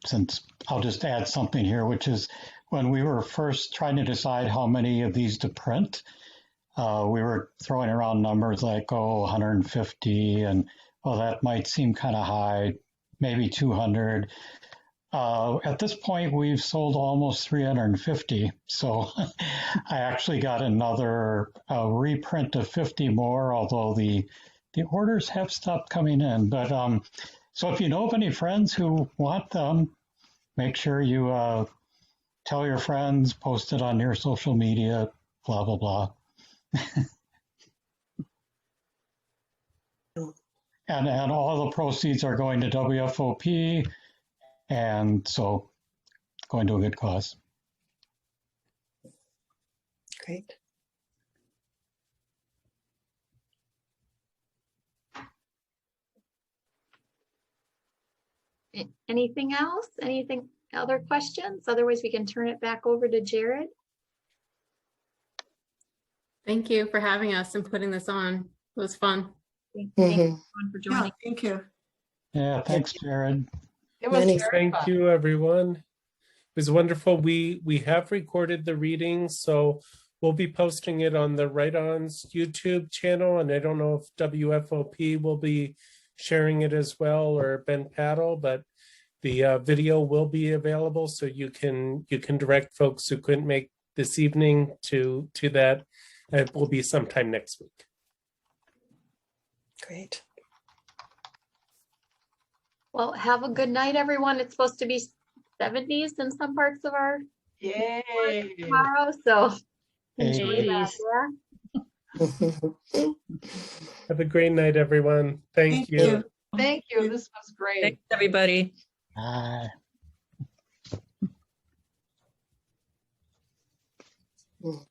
Since I'll just add something here, which is when we were first trying to decide how many of these to print, we were throwing around numbers like, 150, and well, that might seem kind of high, maybe 200. At this point, we've sold almost 350. So I actually got another reprint of 50 more, although the orders have stopped coming in. But so if you know of any friends who want them, make sure you tell your friends, post it on your social media, blah, blah, blah. And all the proceeds are going to WFOP, and so going to a good cause. Great. Anything else? Anything, other questions? Otherwise, we can turn it back over to Jared. Thank you for having us and putting this on. It was fun. Thank you everyone for joining. Yeah, thank you. Yeah, thanks, Jared. It was very Thank fun. you, everyone. It was wonderful. We have recorded the reading, so we'll be posting it on the Write On's YouTube channel, and I don't know if WFOP will be sharing it as well, or Bent Paddle, but the video will be available, so you can direct folks who couldn't make this evening to that. It will be sometime next week. Great. Well, have a good night, everyone. It's supposed to be 70s in some parts of our Yay. tomorrow, so enjoy that. 80s. Yeah. Have a great night, everyone. Thank you. Thank you. This was great. Thanks, everybody. Bye. Mm.